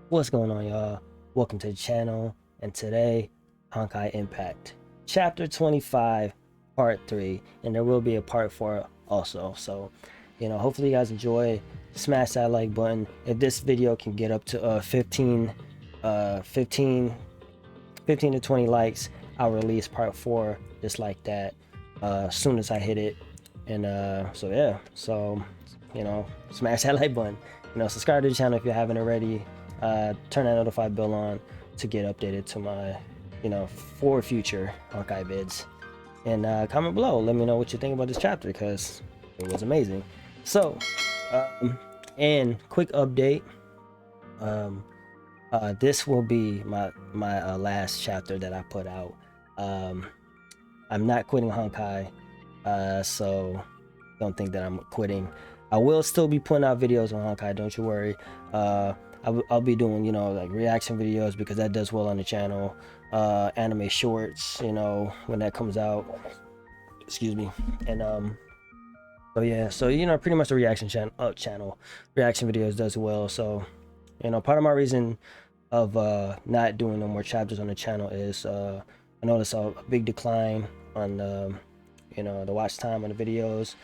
What's going on, y'all? Welcome to the channel, and today, Honkai Impact Chapter 25 Part 3, and there will be a Part 4 also. So, hopefully you guys enjoy. Smash that like button. If this video can get up to 15 to 20 likes, I'll release Part 4 just like that as soon as I hit it. And smash that like button. Subscribe to the channel if you haven't already. Turn that notified bell on to get updated to my for future Honkai vids, and comment below, let me know what you think about this chapter, because it was amazing. So and quick update, this will be my last chapter that I put out. I'm not quitting Honkai, so don't think that I'm quitting. I will still be putting out videos on Honkai, don't you worry. I'll be doing like reaction videos, because that does well on the channel. Anime shorts, when that comes out, excuse me. And so pretty much the reaction channel reaction videos does well. So part of my reason of not doing no more chapters on the channel is I noticed a big decline on the watch time on the videos,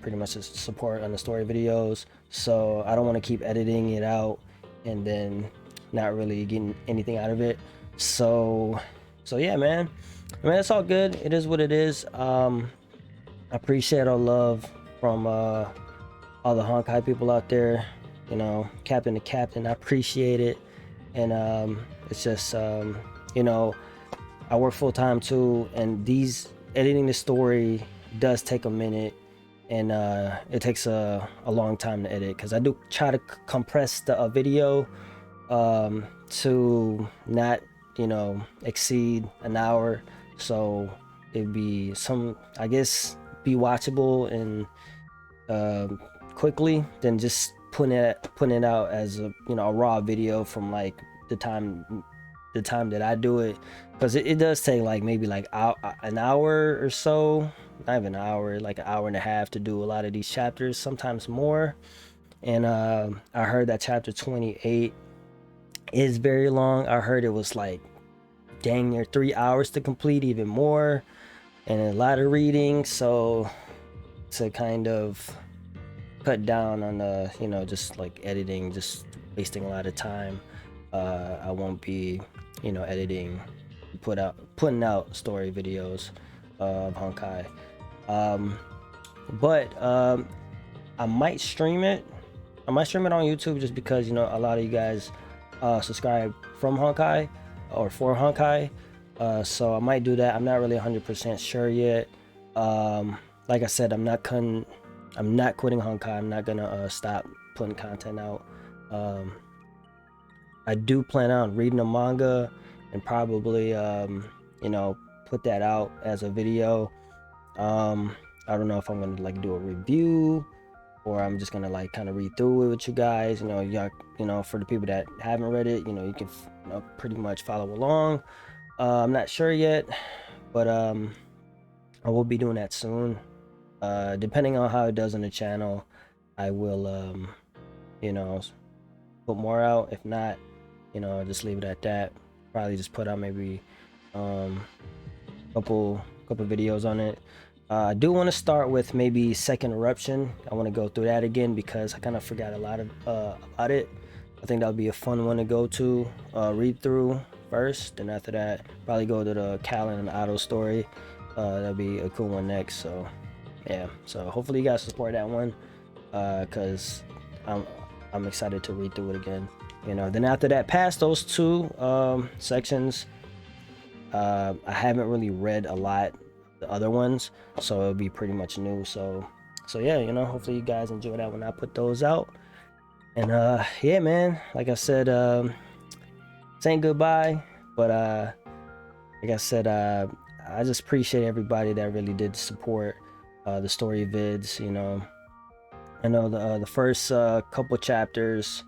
pretty much the support on the story videos. So I don't want to keep editing it out and then not really getting anything out of it. So yeah, man, I mean, it's all good. It is what it is. I appreciate all love from all the Honkai people out there, captain to captain. I appreciate it. And it's just I work full-time too, and editing the story does take a minute, and it takes a long time to edit, because I do try to compress the video to not exceed an hour, so it'd be be watchable and quickly, than just putting it out as a a raw video from like the time that I do it, because it does take like maybe like an hour or so, not even an hour, like an hour and a half to do a lot of these chapters, sometimes more. And I heard that chapter 28 is very long. I heard it was like dang near 3 hours to complete, even more, and a lot of reading. So to kind of cut down on the just like editing, just wasting a lot of time, I won't be editing, putting out story videos of Honkai. But I might stream it on YouTube, just because a lot of you guys subscribe from Honkai or for Honkai. So I might do that. I'm not really 100% sure yet. Like I said, I'm not quitting Honkai. I'm not gonna stop putting content out. I do plan on reading a manga and probably put that out as a video. I don't know if I'm gonna like do a review, or I'm just gonna like kind of read through it with you guys. Y'all, for the people that haven't read it, you can pretty much follow along. I'm not sure yet, but I will be doing that soon. Depending on how it does on the channel, I will put more out. If not, just leave it at that. Probably just put out maybe couple videos on it. I do want to start with maybe Second Eruption. I want to go through that again, because I kind of forgot a lot about it. I think that would be a fun one to go to, read through first, and after that probably go to the Callan and Otto story. That'll be a cool one next. So yeah, so hopefully you guys support that one, because I'm excited to read through it again. Then after that, past those two sections, I haven't really read a lot the other ones, so it'll be pretty much new. So yeah, hopefully you guys enjoy that when I put those out. And yeah, man, like I said, saying goodbye, but like I said, I just appreciate everybody that really did support the story vids. I know the first couple chapters,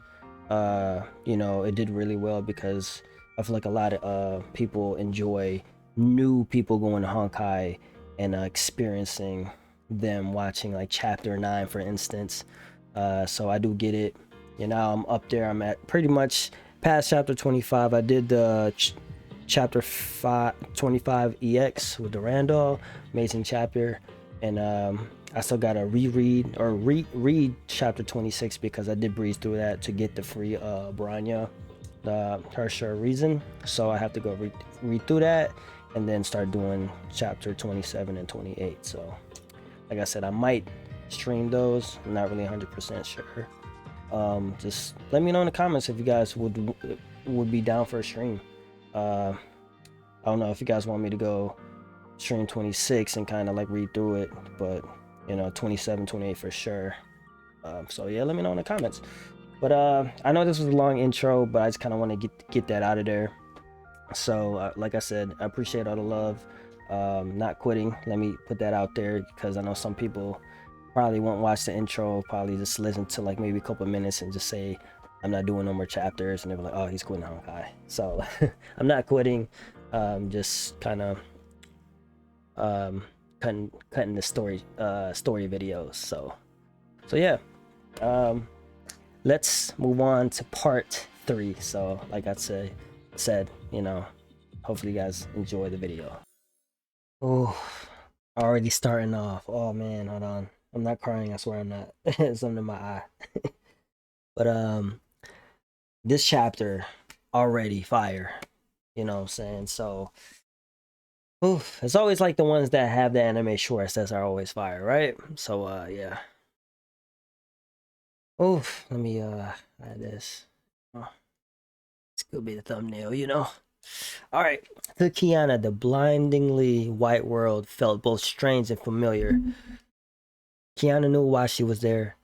it did really well, because I feel like a lot of people enjoy new people going to Honkai and experiencing them watching like chapter 9, for instance. So I do get it. You know, I'm up there. I'm at pretty much past chapter 25. I did the chapter 25 EX with the Randall, amazing chapter, and I still gotta reread or read chapter 26 because I did breeze through that to get the free Branya, her sure reason. So I have to go read through that and then start doing chapter 27 and 28. So like I said, I might stream those. I'm not really 100% sure. Just let me know in the comments if you guys would be down for a stream. I don't know if you guys want me to go stream 26 and kind of like read through it, but you know, 27, 28 for sure. So yeah, let me know in the comments. But I know this was a long intro, but I just kind of want to get that out of there. So like I said, I appreciate all the love. Not quitting, let me put that out there, because I know some people probably won't watch the intro, probably just listen to like maybe a couple minutes and just say I'm not doing no more chapters, and they're like, oh, he's quitting Honkai. So I'm not quitting, just kind of cutting the story videos. So yeah, let's move on to part 3. So like I said, you know, hopefully you guys enjoy the video. Oh, already starting off. Oh man, hold on. I'm not crying, I swear I'm not. Something in my eye. But this chapter already fire. You know what I'm saying? So oof, it's always like the ones that have the anime shorts that are always fire, right? So yeah. Oof, let me add this. Oh, this could be the thumbnail, you know. Alright. To Kiana, the blindingly white world felt both strange and familiar. Kiana knew why she was there.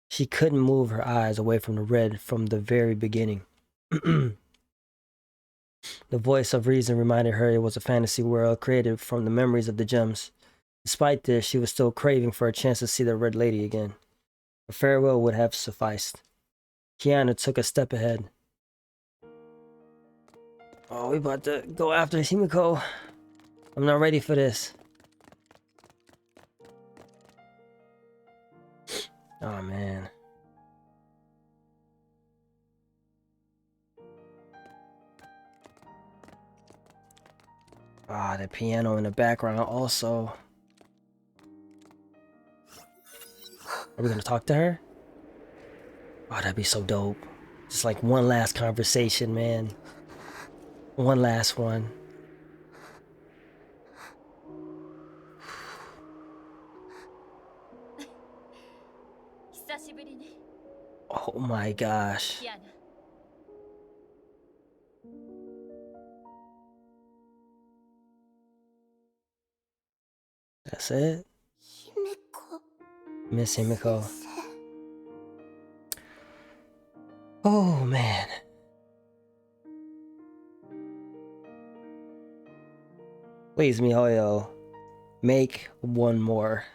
She couldn't move her eyes away from the red from the very beginning. The voice of reason reminded her it was a fantasy world created from the memories of the gems. Despite this, she was still craving for a chance to see the Red Lady again. A farewell would have sufficed. Kiana took a step ahead. Oh, we about to go after Himeko. I'm not ready for this. Oh man. Ah, the piano in the background also. Are we gonna talk to her? Oh, that'd be so dope. Just like one last conversation, man. One last one. Oh my gosh. That's it? Miss Himeko. Oh man. Please, MiHoYo, make one more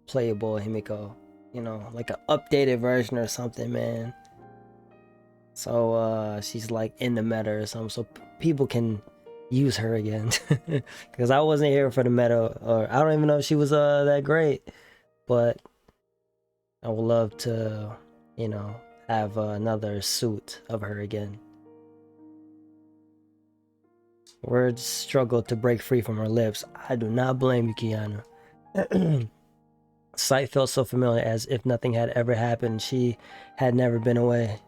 playable Himeko. You know, like an updated version or something, man. So she's like in the meta or something, so people can use her again. Because I wasn't here for the meta, or I don't even know if she was that great. But I would love to, you know, have another suit of her again. Words struggled to break free from her lips. I do not blame you, Kiana. Sight felt so familiar, as if nothing had ever happened. She had never been away.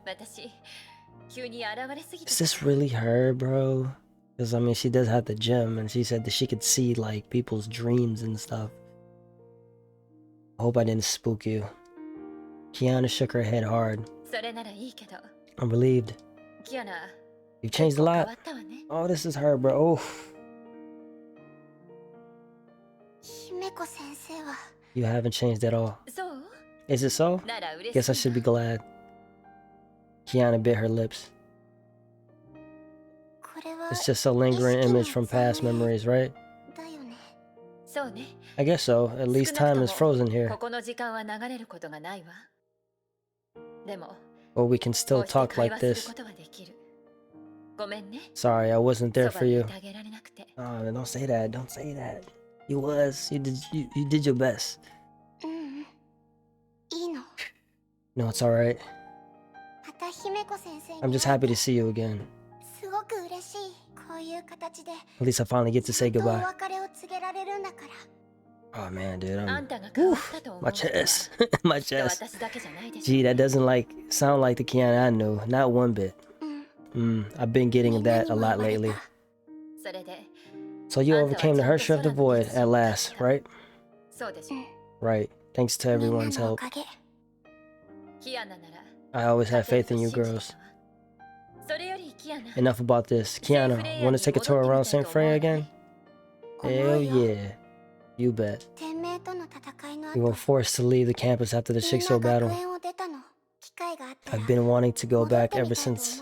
Is this really her, bro? Because I mean, she does have the gem, and she said that she could see like people's dreams and stuff. I hope I didn't spook you. Kiana shook her head hard. I'm relieved. You've changed a lot. Oh, this is her, bro. Oh. You haven't changed at all. Is it so? Guess I should be glad. Kiana bit her lips. It's just a lingering image from past memories, right? I guess so. At least time is frozen here. But we can still talk like this. Sorry, I wasn't there for you. Oh, don't say that. Don't say that. You was. You did your best. No, it's alright. I'm just happy to see you again. At least I finally get to say goodbye. Oh man, dude, my chest. My chest. Gee, that doesn't sound like the Kiana I knew. Not one bit. I've been getting that a lot lately. So you overcame the Herrscher of the Void at last, right? Right. Thanks to everyone's help. I always had faith in you girls. Enough about this. Kiana, want to take a tour around St. Freya again? Hell yeah. You bet. We were forced to leave the campus after the Shikso battle. I've been wanting to go back ever since.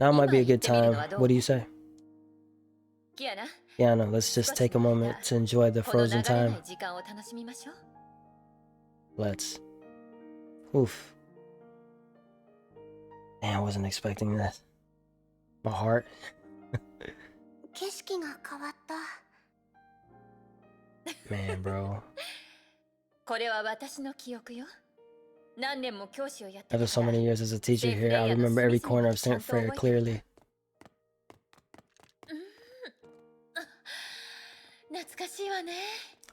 Now might be a good time. What do you say? Kiana, let's just take a moment to enjoy the frozen time. Let's. Oof. Man, I wasn't expecting that. My heart. Man, bro. After so many years as a teacher here, I remember every corner of St. Freya clearly.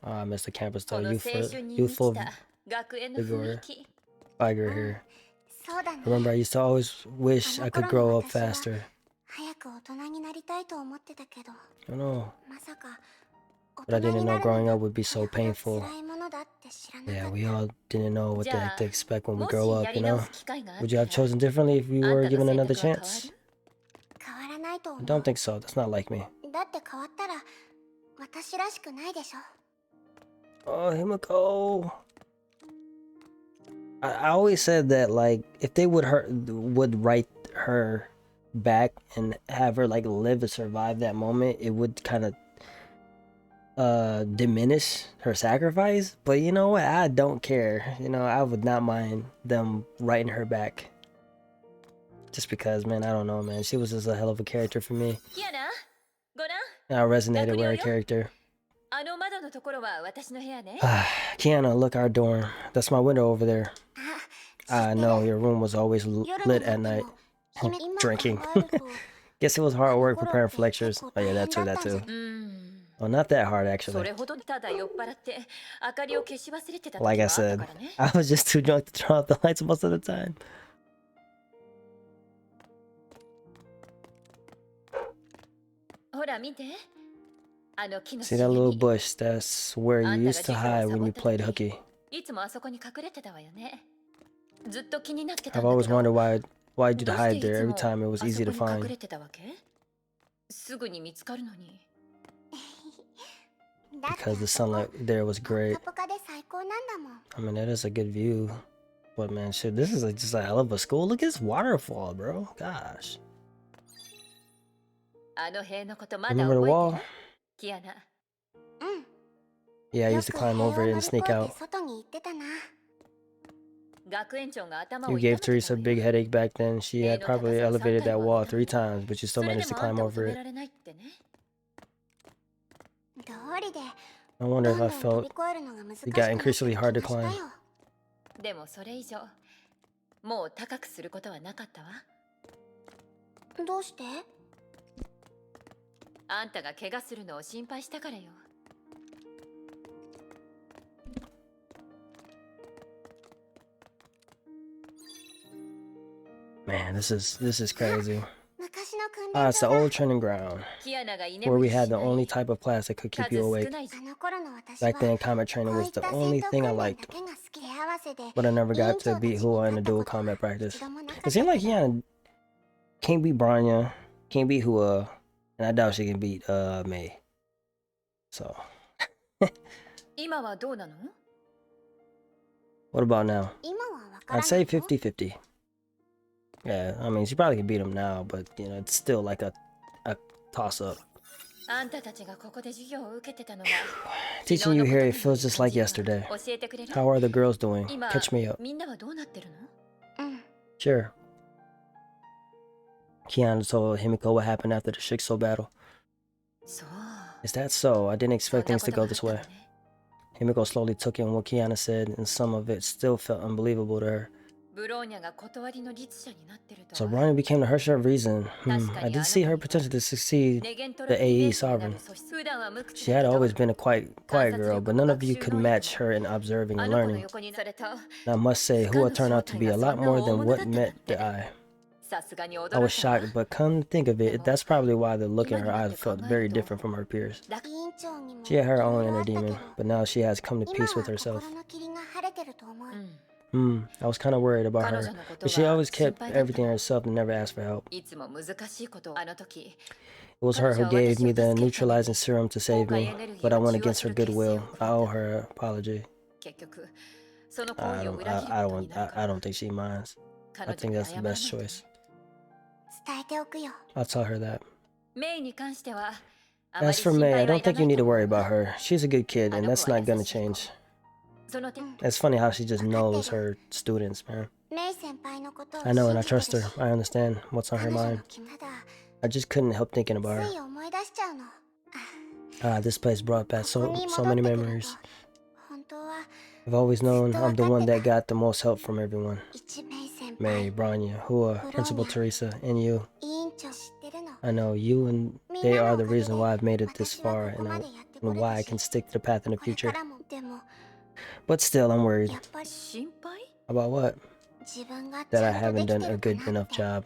Oh, I miss the campus though. Youthful vigor here. I remember I used to always wish I could grow up faster. I know. But I didn't know growing up would be so painful. Yeah, we all didn't know what the heck to expect when we grow up, you know? Would you have chosen differently if you were given another chance? I don't think so. That's not like me. Oh, Himeko. I always said that, like, if they would write her back and have her, like, live and survive that moment, it would kind of diminish her sacrifice. But you know what? I don't care. You know, I would not mind them writing her back. Just because, man, I don't know, man. She was just a hell of a character for me. And I resonated with her character. Kiana, look, our dorm. That's my window over there. I know, your room was always lit at night. Drinking. Guess it was hard work preparing for lectures. Oh yeah, that too. Well, not that hard, actually. Like I said, I was just too drunk to turn off the lights most of the time. See that little bush? That's where you used to hide when you played hooky. I've always wondered why'd you hide there every time it was easy to find. Because the sunlight there was great. I mean, that is a good view. But man, shit, this is just a hell of a school. Look at this waterfall, bro. Gosh. Remember the wall? Yeah, I used to climb over it and sneak out. You gave Teresa a big headache back then. She had probably elevated that wall 3 times, but you still managed to climb over it. I wonder if I felt it got increasingly hard to climb. Man, this is crazy. It's the old training ground, where we had the only type of class that could keep you awake. Back then, combat training was the only thing I liked, but I never got to beat Hua in a dual combat practice. It seemed like Kiana can't beat Branya, can't beat Hua, and I doubt she can beat Mei. So, what about now? I'd say 50-50. Yeah, I mean, she probably can beat him now, but, you know, it's still like a toss-up. Teaching you here, it feels just like yesterday. How are the girls doing? Catch me up. Sure. Kiana told Himeko what happened after the Shikso battle. Is that so? I didn't expect things to go this way. Himeko slowly took in what Kiana said, and some of it still felt unbelievable to her. So Branya became the Hersher of Reason. I did see her potential to succeed the AE Sovereign. She had always been a quiet girl, but none of you could match her in observing and learning. And I must say, Hua turned out to be a lot more than what met the eye. I was shocked, but come to think of it, that's probably why the look in her eyes felt very different from her peers. She had her own inner demon, but now she has come to peace with herself. I was kind of worried about her, but she always kept everything herself and never asked for help. It was her who gave me the neutralizing serum to save me, but I went against her goodwill. I owe her an apology. I don't think she minds. I think that's the best choice. I'll tell her that. As for May, I don't think you need to worry about her. She's a good kid, and that's not gonna change. It's funny how she just knows her students, man. I know, and I trust her. I understand what's on her mind. I just couldn't help thinking about her. This place brought back so many memories. I've always known I'm the one that got the most help from everyone. May, Branya, Hua, Principal Teresa, and you. I know, you and they are the reason why I've made it this far and why I can stick to the path in the future. But still, I'm worried. About what? That I haven't done a good enough job.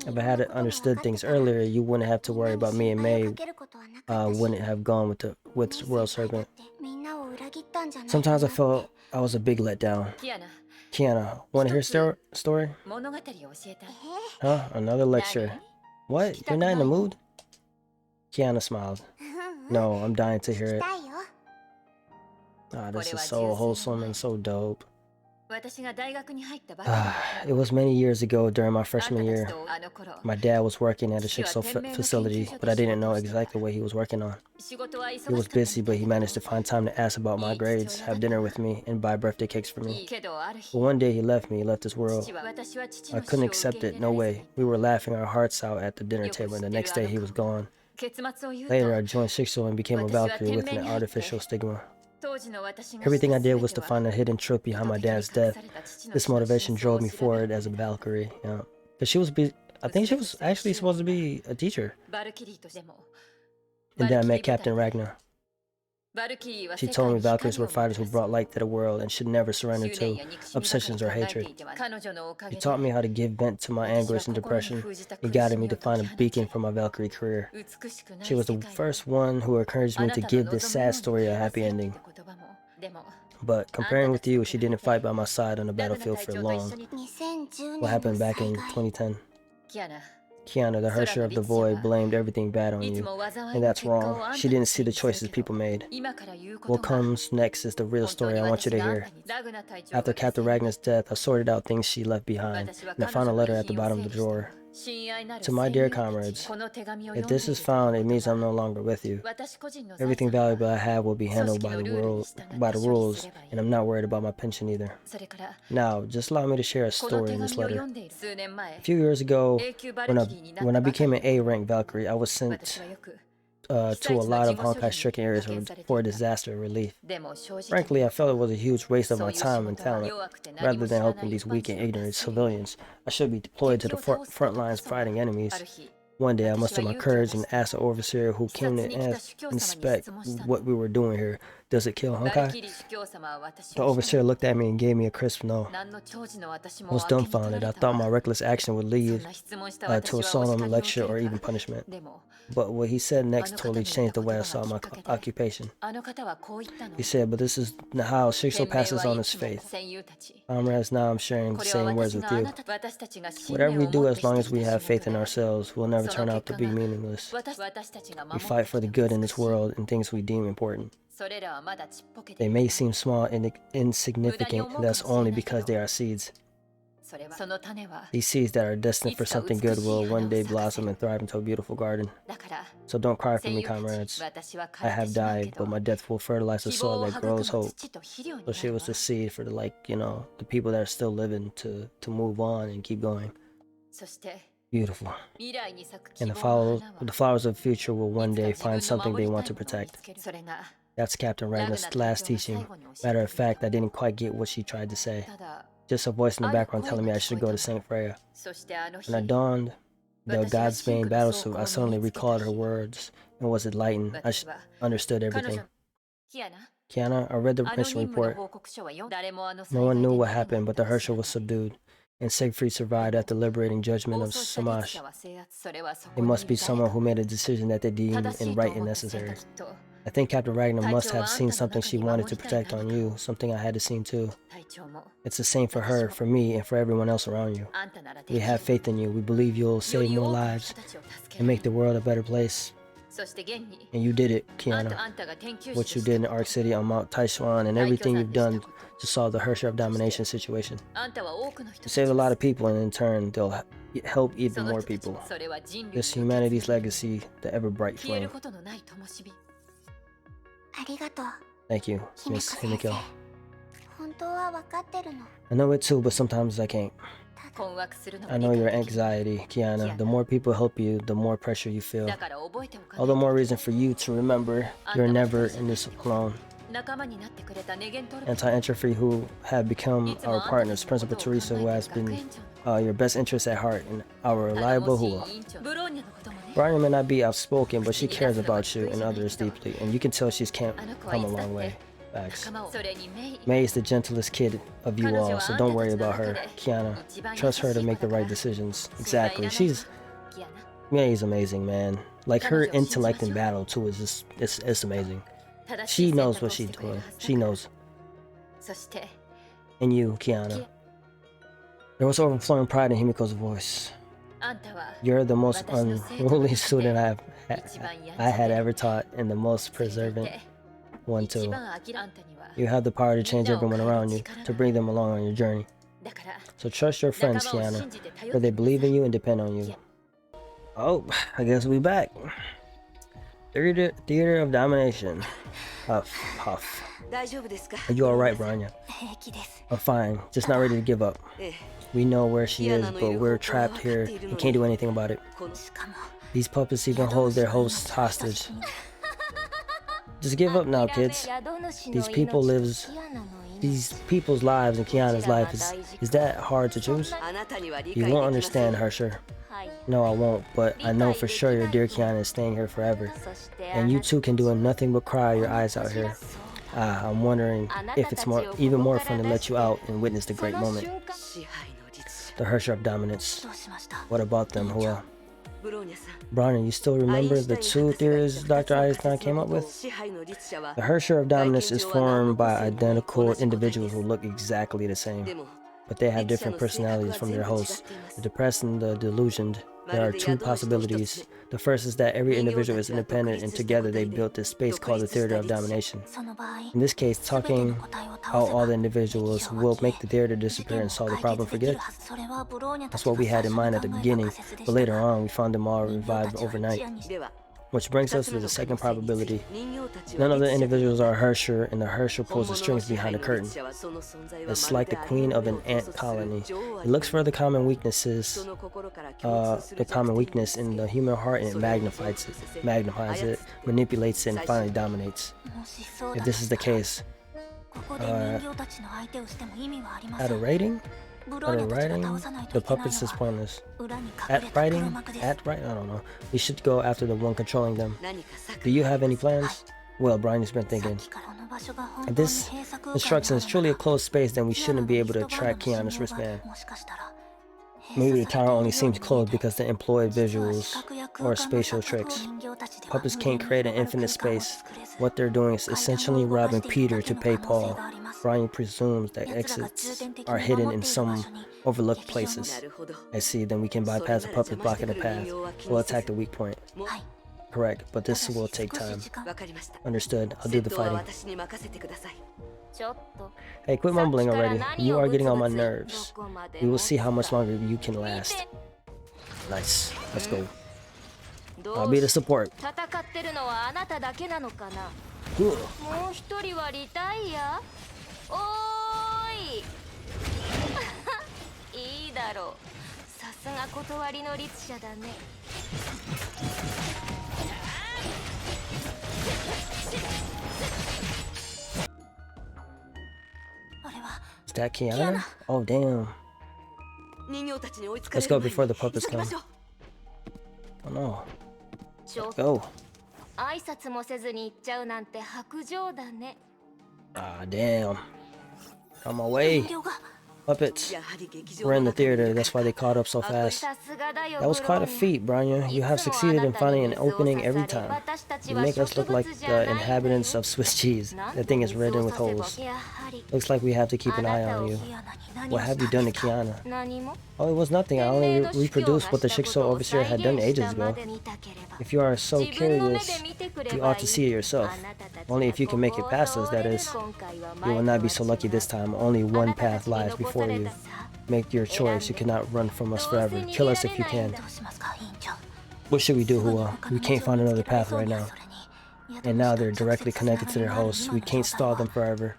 If I had understood things earlier, you wouldn't have to worry about me, and May wouldn't have gone with World Serpent. Sometimes I felt I was a big letdown. Kiana, want to hear story? Huh? Another lecture. What? You're not in the mood? Kiana smiled. No, I'm dying to hear it. This is so wholesome and so dope. It was many years ago during my freshman year. My dad was working at a Shikso facility, but I didn't know exactly what he was working on. He was busy, but he managed to find time to ask about my grades, have dinner with me, and buy birthday cakes for me. But one day he left this world. I couldn't accept it, no way. We were laughing our hearts out at the dinner table, and the next day he was gone. Later I joined Shikso and became a Valkyrie with an artificial stigma. Everything I did was to find a hidden truth behind my dad's death. This motivation drove me forward as a Valkyrie. Because I think she was actually supposed to be a teacher. And then I met Captain Ragnar. She told me Valkyries were fighters who brought light to the world and should never surrender to obsessions or hatred. He taught me how to give vent to my anguish and depression. He guided me to find a beacon for my Valkyrie career. She was the first one who encouraged me to give this sad story a happy ending. But comparing with you, she didn't fight by my side on the battlefield for long. What happened back in 2010? Kiana, the Hersher of the Void, blamed everything bad on you, and that's wrong. She didn't see the choices people made. What comes next is the real story I want you to hear. After Captain Ragnar's death, I sorted out things she left behind, and I found a letter at the bottom of the drawer. To my dear comrades, if this is found, it means I'm no longer with you. Everything valuable I have will be handled by the rules, and I'm not worried about my pension either. Now, just allow me to share a story in this letter. A few years ago, when I became an A-rank Valkyrie, I was sent to a lot of Honkai stricken areas for disaster relief. Frankly, I felt it was a huge waste of my time and talent. Rather than helping these weak and ignorant civilians, I should be deployed to the front lines fighting enemies. One day I mustered my courage and asked the overseer who came to inspect what we were doing here, "Does it kill Honkai?" The overseer looked at me and gave me a crisp no. I was dumbfounded. I thought my reckless action would lead to a solemn lecture or even punishment. But what he said next totally changed the way I saw my occupation. He said, "But this is how Shikso passes on his faith. Comrades, now I'm sharing the same words with you. Whatever we do, as long as we have faith in ourselves, will never turn out to be meaningless. We fight for the good in this world and things we deem important. They may seem small and insignificant, and that's only because they are seeds. These seeds that are destined for something good will one day blossom and thrive into a beautiful garden. So don't cry for me, comrades. I have died, but my death will fertilize the soil that grows hope." So she was the seed for the people that are still living to move on and keep going. Beautiful. And the flowers of the future will one day find something they want to protect. That's Captain Ragnar's last teaching. Matter of fact, I didn't quite get what she tried to say. just a voice in the background telling me I should go to Saint Freya. When I donned the Godsbane battlesuit, I suddenly recalled her words and was enlightened. I understood everything. Kiana, I read the mission report. No one knew what happened, but the Herrscher was subdued, and Siegfried survived after liberating judgment of Samash. It must be someone who made a decision that they deemed in right and necessary. I think Captain Ragnar must have seen something she wanted to protect on you, something I had to see too. It's the same for her, for me, and for everyone else around you. We have faith in you. We believe you'll save more lives and make the world a better place. And you did it, Kiana. What you did in Ark City on Mount Taishuan and everything you've done to solve the Herrscher of Domination situation. You saved a lot of people, and in turn, they'll help even more people. This humanity's legacy, the ever-bright flame. Thank you, Miss Himeko. I know it too, but sometimes I can't. I know your anxiety, Kiana. The more people help you, the more pressure you feel. All the more reason for you to remember you're never in this alone. Anti-entropy, who have become our partners, Principal Teresa, who has been your best interest at heart, and our reliable Hua. Brian may not be outspoken, but she cares about you and others deeply, and you can tell she's come a long way. Facts. May is the gentlest kid of you all, so don't worry about her. Kiana, trust her to make the right decisions. Exactly. May is amazing, man. Like, her intellect in battle too is just, it's amazing. She knows what she's doing. She knows. And you, Kiana. There was overflowing pride in Himeko's voice. You're the most unruly student I had ever taught, and the most perseverant one too. You have the power to change everyone around you, to bring them along on your journey. So trust your friends, Kiana, for they believe in you and depend on you. Oh, I guess we back. Theater of Domination. Huff, huff. Are you alright, Branya? I'm fine, just not ready to give up. We know where she is, but we're trapped here and can't do anything about it. These puppets even hold their hosts hostage. Just give up now, kids. These people's lives and Kiana's life, is that hard to choose? You won't understand, Herrscher. No, I won't, but I know for sure your dear Kiana is staying here forever. And you two can do nothing but cry your eyes out here. I'm wondering if it's even more fun to let you out and witness the great moment. The Herrscher of Dominance. What about them, Hua? Brownie, you still remember the two theories Dr. Einstein came up with? The Herrscher of Dominance is formed by identical individuals who look exactly the same, but they have different personalities from their hosts, the depressed and the delusioned. There are two possibilities. The first is that every individual is independent, and together they built this space called the Theater of Domination. In this case, talking out all the individuals will make the theater disappear and solve the problem for good. That's what we had in mind at the beginning, but later on we found them all revived overnight. Which brings us to the second probability. None of the individuals are Herrscher, and the Herrscher pulls the strings behind the curtain. It's like the queen of an ant colony. It looks for the common weaknesses, the common weakness in the human heart, and it magnifies it, manipulates it, and finally dominates. If this is the case, at a rating? The puppets is pointless. At writing? I don't know. We should go after the one controlling them. Do you have any plans? Well, Brian has been thinking. If this instruction is truly a closed space, then we shouldn't be able to track Kiana's wristband. Maybe the tower only seems closed because they employ visuals or spatial tricks. Puppets can't create an infinite space. What they're doing is essentially robbing Peter to pay Paul. Brian presumes that exits are hidden in some overlooked places. I see, then we can bypass the puppet blocking the path. We'll attack the weak point. Correct, but this will take time. Understood, I'll do the fighting. Hey, quit mumbling already. You are getting on my nerves. We will see how much longer you can last. Nice, let's go. I'll be the support. Is that Kiana? Oh, damn. Let's go before the puppets come. Oh, no. Let's go. Ah, damn. On my way. Puppets. We're in the theater, that's why they caught up so fast. That was quite a feat, Branya. You have succeeded in finding an opening every time. You make us look like the inhabitants of Swiss cheese. That thing is ridden with holes. Looks like we have to keep an eye on you. What have you done to Kiana? Oh, it was nothing. I only reproduced what the Shikso overseer had done ages ago. If you are so curious, you ought to see it yourself. Only if you can make it past us, that is. You will not be so lucky this time. Only one path lies before you. Make your choice. You cannot run from us forever. Kill us if you can. What should we do, Hua? We can't find another path right now. And now they're directly connected to their hosts. We can't stall them forever.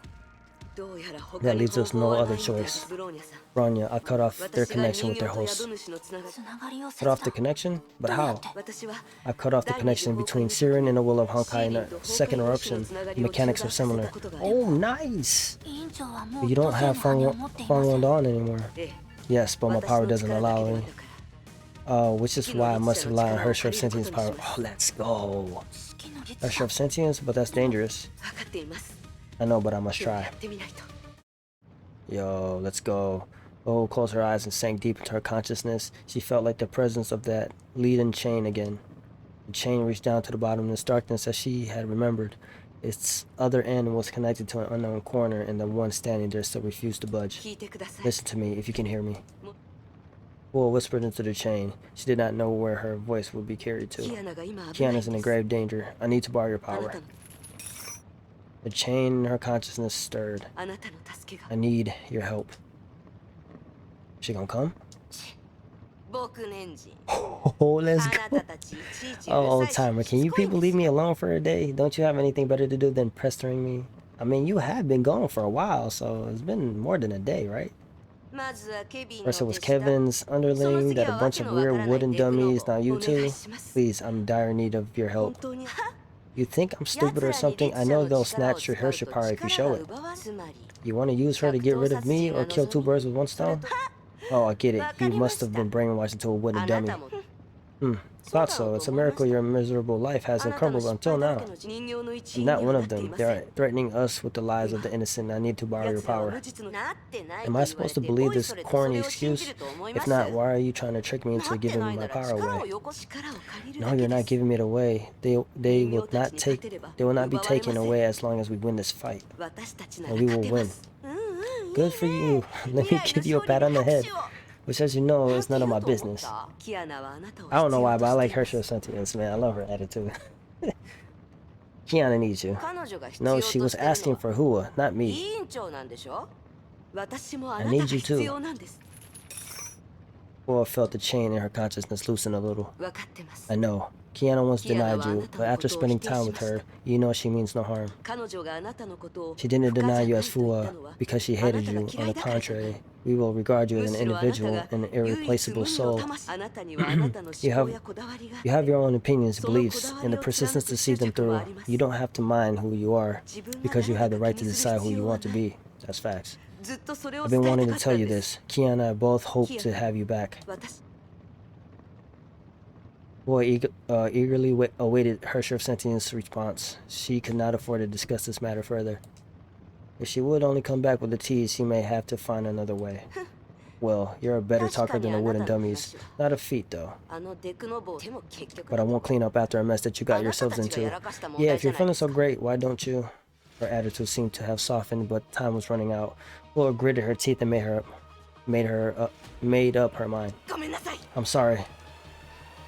That leaves us no other choice. Bronya, I cut off their connection with their hosts. Cut off the connection? But how? I cut off the connection between Siren and the will of Honkai in a second eruption. The mechanics are similar. Oh, nice! But you don't have Fangwon Dawn anymore. Yes, but my power doesn't allow me. Which is why I must rely on her share of sentience power. Oh, let's go. Her share of sentience? But that's dangerous. I know, but I must try. Yo, let's go. Oh, closed her eyes and sank deep into her consciousness. She felt like the presence of that leaden chain again. The chain reached down to the bottom of this darkness as she had remembered. Its other end was connected to an unknown corner, and the one standing there still refused to budge. Listen to me, if you can hear me. Bull whispered into the chain. She did not know where her voice would be carried to. Kiana's in grave danger. I need to borrow your power. The chain in her consciousness stirred. I need your help. She gonna come? Oh, let's go. Oh, old timer, can you people leave me alone for a day? Don't you have anything better to do than pestering me? I mean, you have been gone for a while, so it's been more than a day, right? First it was Kevin's underling, that a bunch of weird wooden dummies, now you too? Please, I'm in dire need of your help. You think I'm stupid or something? I know they'll snatch your Hershey power if you show it. You want to use her to get rid of me or kill two birds with one stone? Oh, I get it. You must have been brainwashed into a wooden dummy. Thought so. It's a miracle your miserable life hasn't crumbled until now. I'm not one of them. They're threatening us with the lives of the innocent. I need to borrow your power. Am I supposed to believe this corny excuse? If not, why are you trying to trick me into giving me my power away? No, you're not giving it away. They will not be taken away as long as we win this fight. And we will win. Good for you. Let me give you a pat on the head. Which, as you know, is none of my business. I don't know why, but I like her show sentience, man. I love her attitude. Kiana needs you. No, she was asking for Hua, not me. I need you too. Hua felt the chain in her consciousness loosen a little. I know. Kiana once denied you, but after spending time with her, you know she means no harm. She didn't deny you as Fua because she hated you. On the contrary, we will regard you as an individual and an irreplaceable soul. You have your own opinions, beliefs, and the persistence to see them through. You don't have to mind who you are because you have the right to decide who you want to be. That's facts. I've been wanting to tell you this. Kiana and I both hope to have you back. Boy eagerly awaited her share of sentience response. She could not afford to discuss this matter further. If she would only come back with the tease, she may have to find another way. Well, you're a better talker than the wooden dummies. Not a feat, though. But I won't clean up after a mess that you got yourselves into. Yeah, if you're feeling so great, why don't you? Her attitude seemed to have softened, but time was running out. Laura gritted her teeth and made up her mind. I'm sorry.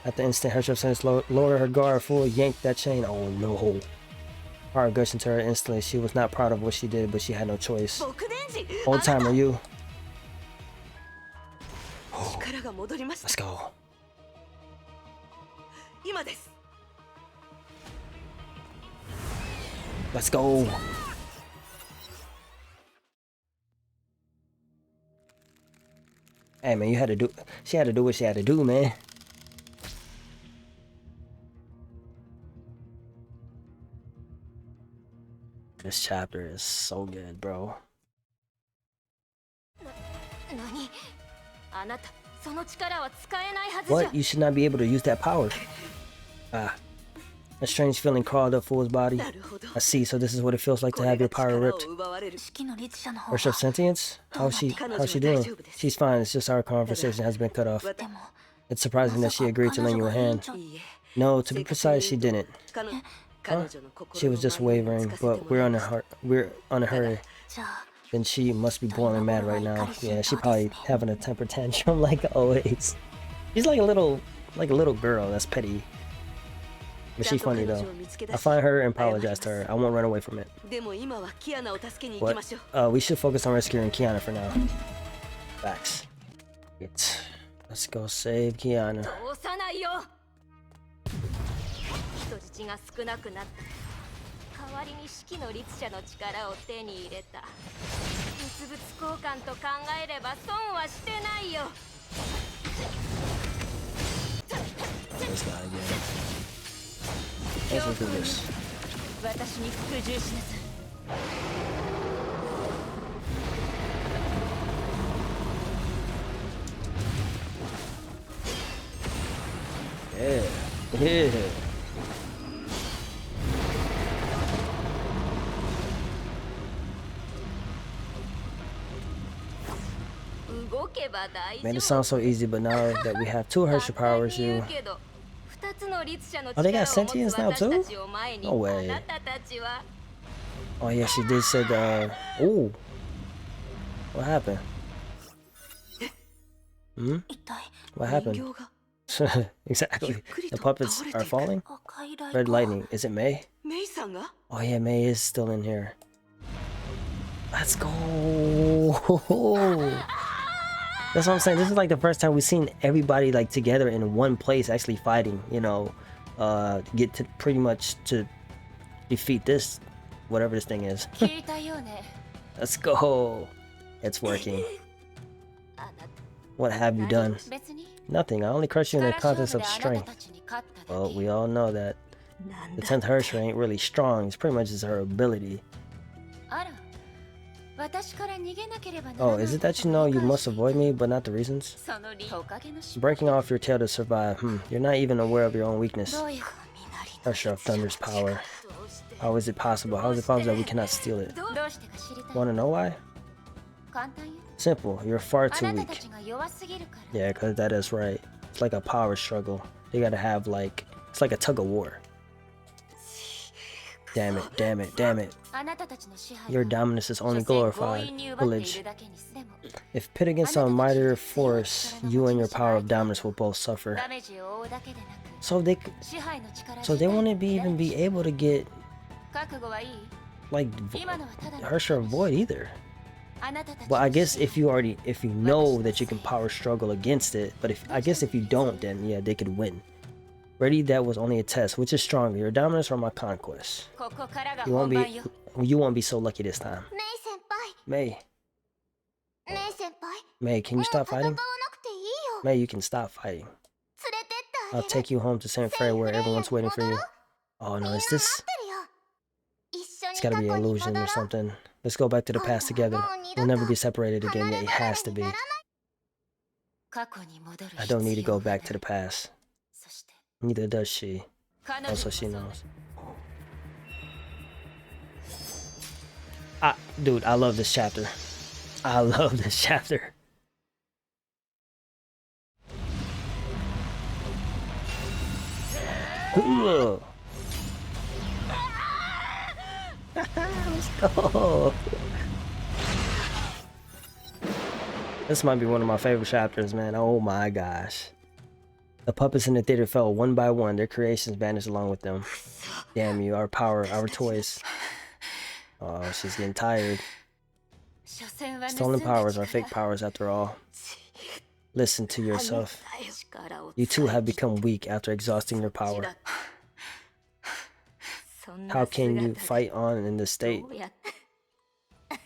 At the instant, her sense lowered her guard, full yanked that chain. Oh no. Heart gushed into her instantly. She was not proud of what she did, but she had no choice. Old timer, you. Oh. Let's go. Let's go. Hey man, she had to do what she had to do, man. This chapter is so good, bro. What? You should not be able to use that power. Ah. A strange feeling crawled up Fool's body. I see, so this is what it feels like to have your power ripped. Rush of sentience? How's she doing? She's fine, it's just our conversation has been cut off. It's surprising that she agreed to lend you a hand. No, to be precise, she didn't. Huh? She was just wavering, but we're on a hurry. Then she must be boiling mad right now. Yeah, she probably having a temper tantrum like always. She's like a little girl that's petty. But she's funny though. I'll find her and apologize to her. I won't run away from it. What? We should focus on rescuing Kiana for now. Facts. Let's go save Kiana. This guy again. Let's look at this. Yeah. Made it sound so easy, but now that we have two Hershey powers, you... Oh, they got sentience now too? No way. Oh yeah, she did say the... Ooh. What happened? Hmm? What happened? Exactly. The puppets are falling? Red lightning. Is it May? Oh yeah, May is still in here. Let's go. That's what I'm saying. This is like the first time we've seen everybody like together in one place actually fighting, you know, get to pretty much to defeat this, whatever this thing is. Let's go. It's working. What have you done? Nothing. I only crushed you in the context of strength. Well, we all know that the 10th Herrscher ain't really strong. It's pretty much just her ability. Oh, is it that you know you must avoid me, but not the reasons? Breaking off your tail to survive. You're not even aware of your own weakness. Herrscher of Thunder's power. How is it possible? How is it possible that we cannot steal it? Wanna know why? Simple. You're far too weak. Yeah, cause that is right. It's like a power struggle. You gotta have like... It's like a tug of war. Damn it, damn it, damn it. Your dominance is only glorified. Village. If pit against a mightier force, you and your power of dominance will both suffer. So they won't even be able to get like Herrscher of Void either. Well, I guess if you know that you can power struggle against it, but I guess if you don't, then yeah, they could win. Ready? That was only a test. Which is stronger, your dominance or my conquest? You won't be so lucky this time. May. May, can you stop fighting? May, you can stop fighting. I'll take you home to St. Freya where everyone's waiting for you. Oh no, is this? It's gotta be an illusion or something. Let's go back to the past together. We'll never be separated again, yet it has to be. I don't need to go back to the past. Neither does she. Also, she knows. Dude, I love this chapter. I love this chapter. Let's go. This might be one of my favorite chapters, man. Oh my gosh. The puppets in the theater fell one by one. Their creations vanished along with them. Damn you, our power, our toys. Oh, she's getting tired. Stolen powers are fake powers after all. Listen to yourself. You too have become weak after exhausting your power. How can you fight on in this state?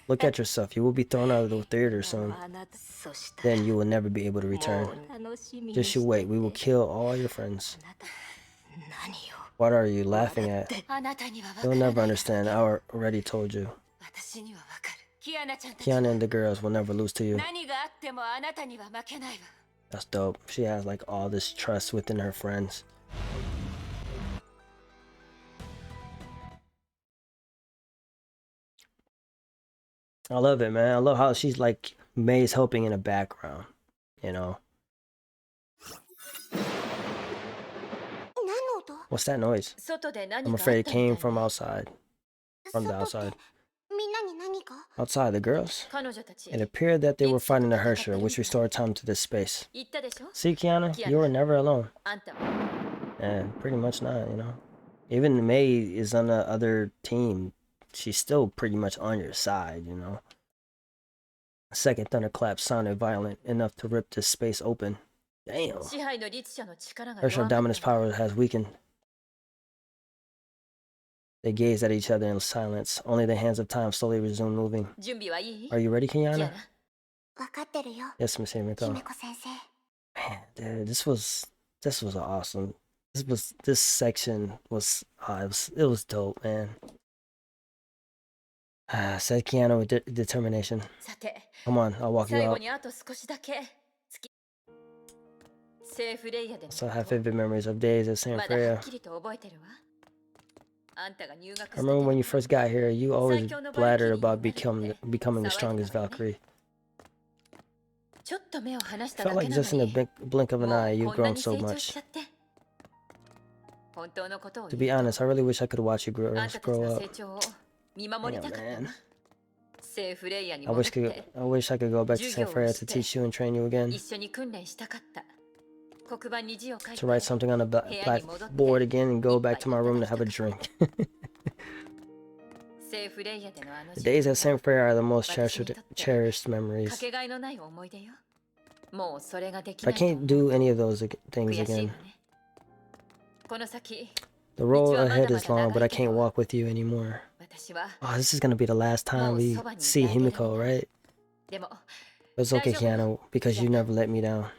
Look at yourself. You will be thrown out of the theater soon. Then you will never be able to return. Just you wait. We will kill all your friends. What are you laughing at? You'll never understand. I already told you. Kiana and the girls will never lose to you. That's dope. She has like all this trust within her friends. I love it, man. I love how she's like May's helping in the background, you know. What's that noise? I'm afraid it came from outside. From the outside. Outside, the girls? It appeared that they were fighting the Hersher, which restored time to this space. See, Kiana, you were never alone. And pretty much not, you know. Even May is on the other team. She's still pretty much on your side, you know. A second thunderclap sounded violent enough to rip this space open. Damn. Hersher dominance power has weakened. They gazed at each other in silence. Only the hands of time slowly resumed moving. Are you ready, Kiana? Yes, Miss Himeko. Man, dude, this was awesome. This section was it was dope, man. Said Kiana with determination. Come on, I'll walk you out. So I have vivid memories of days at St. Freya. I remember when you first got here, you always blattered about becoming the strongest Valkyrie. Felt like just in a blink of an eye, you've grown so much. To be honest, I really wish I could watch you grow up. Damn, man. I wish I could go back to St. Freya to teach you and train you again. To write something on a blackboard again and go back to my room to have a drink. The days at St. Freya are the most cherished memories. I can't do any of those things again. The road ahead is long, but I can't walk with you anymore. Oh, this is gonna be the last time we see Himeko, right? It's okay, Kiana, because you never let me down.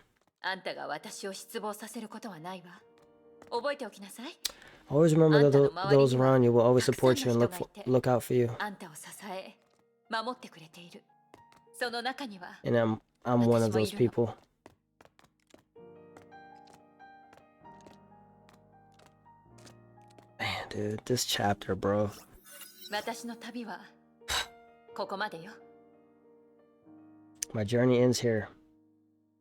Always remember that those around you will always support you and look out for you. And I'm one of those people. Man, dude, this chapter, bro. My journey ends here,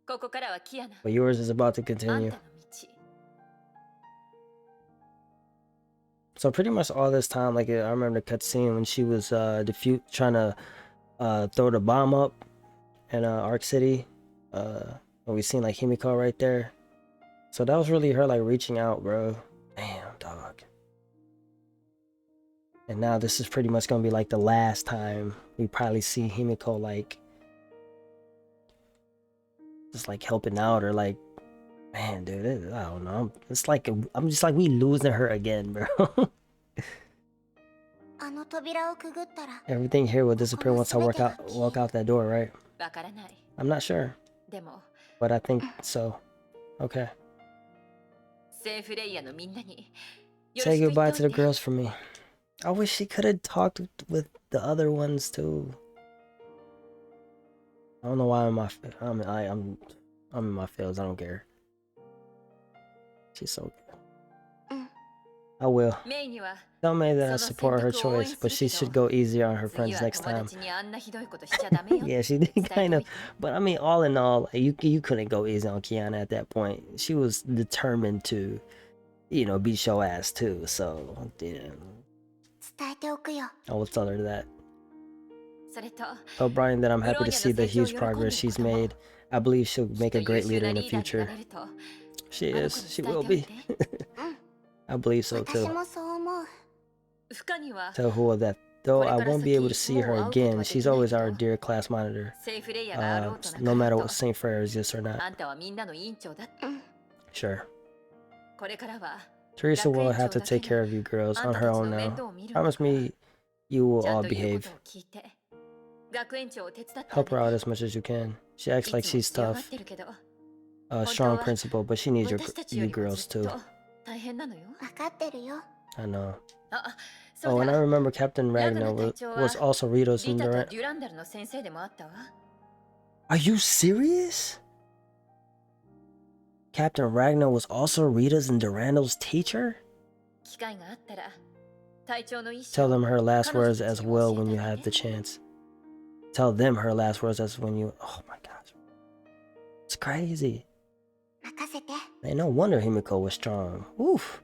but yours is about to continue. So pretty much all this time, like I remember the cutscene when she was trying to throw the bomb up in Arc City. We seen like Himeko right there. So that was really her like reaching out, bro. Damn, dog. And now this is pretty much gonna be like the last time we probably see Himeko like just like helping out or like, man, dude, I don't know. It's like I'm just like we losing her again, bro. Everything here will disappear once I walk out that door, right? I'm not sure, but I think so. Okay. Say goodbye to the girls for me. I wish she could have talked with the other ones too. I don't know why I'm in my feels. I don't care. She's so good. I will. Tell May that I support her choice, but she should go easier on her friends next time. Yeah, she did kind of. But I mean, all in all, you couldn't go easy on Kiana at that point. She was determined to, you know, beat your ass too. So, yeah. I will tell her that. Tell Brian that I'm happy to see the huge progress she's made. I believe she'll make a great leader in the future. She is. She will be. I believe so too. Tell Hua that though I won't be able to see her again, she's always our dear class monitor. No matter what St. Freya exists or not. Sure. Teresa will have to take care of you girls on her own now. Promise me you will all behave. Help her out as much as you can. She acts like she's tough. Strong principal, but she needs you girls too. I know. Oh, and I remember Captain Ragnar was also Rito's in Durant. Are you serious? Captain Ragnar was also Rita's and Durando's teacher? Tell them her last words as well when you have the chance. Tell them her last words as when you... Oh my gosh. It's crazy. Man, no wonder Himeko was strong. Oof.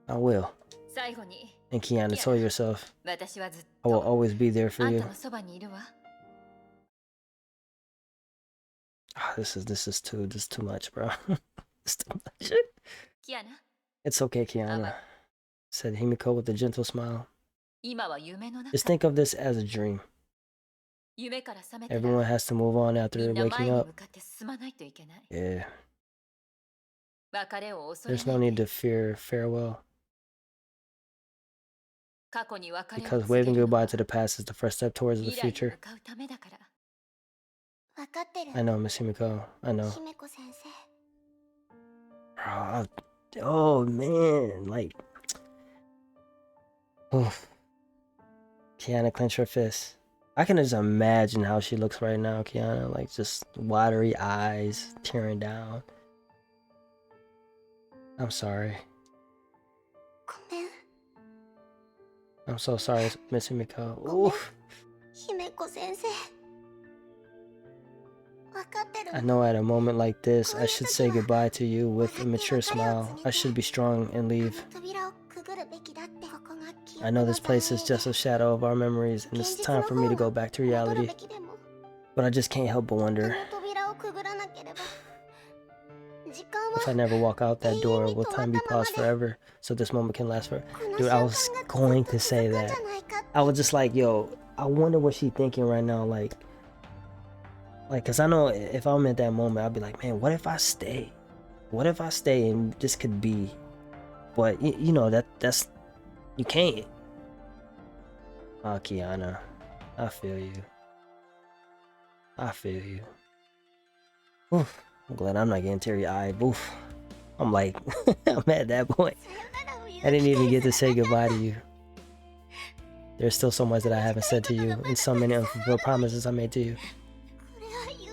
I will. And Kiana, tell yourself, I will always be there for you. Oh, this is too much, bro. It's too much. It's okay, Kiana, said Himeko with a gentle smile. Just think of this as a dream. Everyone has to move on after waking up. Yeah. There's no need to fear farewell. Because waving goodbye to the past is the first step towards the future. I know, Miss Himeko. I know. Bro, oh man, like... Oof. Kiana clenched her fist. I can just imagine how she looks right now, Kiana. Like, just watery eyes, tearing down. I'm sorry. I'm so sorry, Miss Himeko. Oof. I know at a moment like this, I should say goodbye to you with a mature smile. I should be strong and leave. I know this place is just a shadow of our memories, and it's time for me to go back to reality. But I just can't help but wonder, if I never walk out that door, will time be paused forever, so this moment can last forever? Dude, I was going to say that. I was just like, yo, I wonder what she's thinking right now, like, cause I know if I'm at that moment, I'll be like, man, what if I stay? What if I stay and this could be? But you know that's you can't. Oh, Kiana, I feel you. I feel you. Oof. I'm glad I'm not getting teary-eyed. Oof. I'm like, I'm at that point. I didn't even get to say goodbye to you. There's still so much that I haven't said to you, and so many unfulfilled promises I made to you.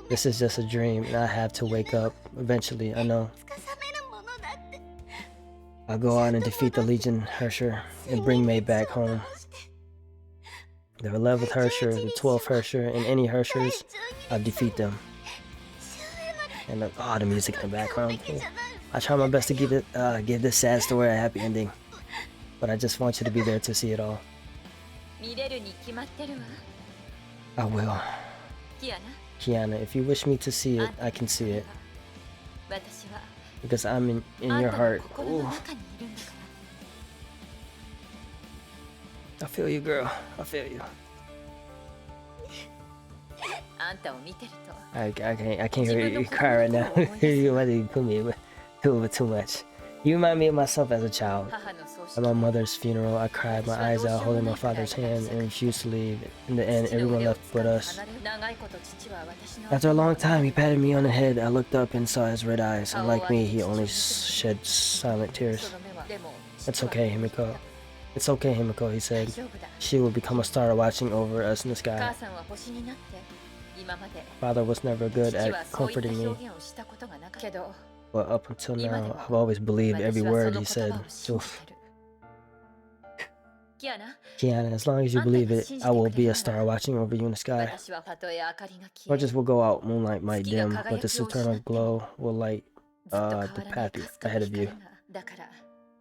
This is just a dream, and I have to wake up eventually, I know. I'll go out and defeat the Legion Hersher and bring May back home. The 11th Hersher, the 12th Hersher, and any Hershers, I'll defeat them. And the music in the background. I try my best to give this sad story a happy ending, but I just want you to be there to see it all. I will. Kiana, if you wish me to see it, I can see it. Because I'm in your heart. Ooh. I feel you, girl. I feel you. I can't hear you cry right now. You might put me too much. You remind me of myself as a child. At my mother's funeral, I cried my eyes out holding my father's hand and refused to leave. In the end, everyone left but us. After a long time, he patted me on the head. I looked up and saw his red eyes. Unlike me, he only shed silent tears. It's okay, Himeko. It's okay, Himeko, he said. She will become a star watching over us in the sky. Father was never good at comforting me. But up until now, I've always believed every word he said. Oof. Kiana, as long as you believe it, I will be a star watching over you in the sky. Torches will go out, moonlight might dim, but this eternal glow will light the path ahead of you.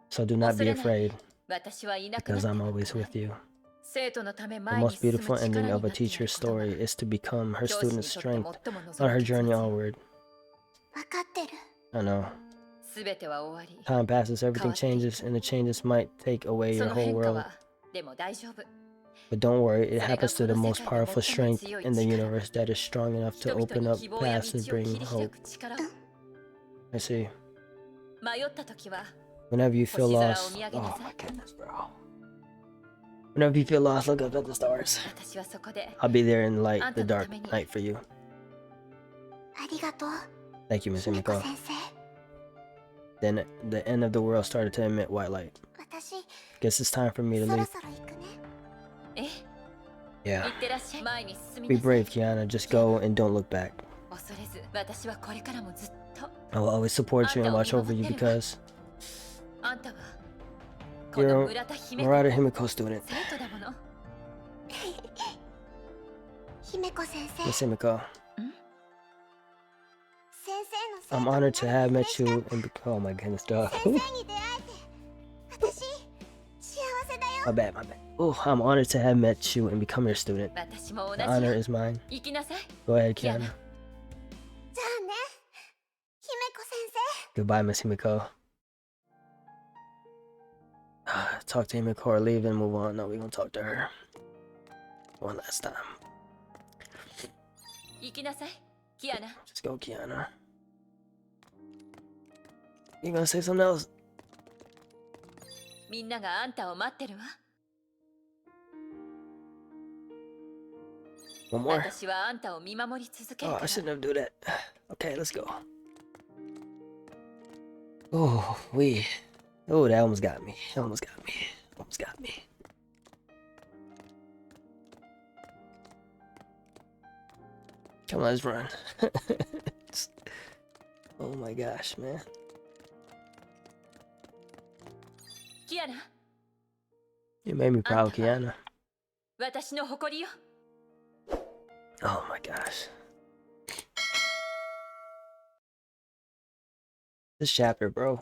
So do not be afraid, because I'm always with you. The most beautiful ending of a teacher's story is to become her student's strength on her journey onward. I know. Time passes, everything changes, and the changes might take away your whole world. But don't worry, it happens to the most powerful strength in the universe that is strong enough to open up paths and bring hope. I see. Whenever you feel lost... Oh my goodness, bro. Whenever you feel lost, look up at the stars. I'll be there in the dark night for you. Thank you, Miss Himeko. Then the end of the world started to emit white light. Guess it's time for me to そろ leave. そろ行くね。 Yeah. 行ってらっしゃい。前に進み Be なさい。 brave, Kiana. Just go and don't look back. 恐れず、私はこれからもずっと。 I will always support you and watch over you because あんたはこの you're 村田 a 姫 Murata Himeko student. 生徒だもの。姫子先生。 Miss Himeko, 先生の生徒 I'm にな honored れ to て have 嬉 met しか you った and oh my goodness, dog. 先生に出会えて私幸せだよ。 My bad, my bad. Oh, I'm honored to have met you and become your student. 私も同 The じ honor よ。 is mine. 行きなさい。 Go ahead, Kiana. じゃあね姫子先生。 Goodbye, Miss Himeko. Talk to Himeko or leave and move on. No, we're gonna talk to her one last time. 行きなさい。キアナ。 Just go, Kiana. You gonna say something else? みんながあんたを待ってるわ。 One more? 私はあんたを見守り続ける Oh, か I ら。 shouldn't have do that. Okay, let's go. Oh, we. Oh, that almost got me. Almost got me. Almost got me. Come on, let's run. Oh my gosh, man. キアナ、 You made me proud, Anta. Kiana. 私の誇りよ。 Oh my gosh. This chapter, bro.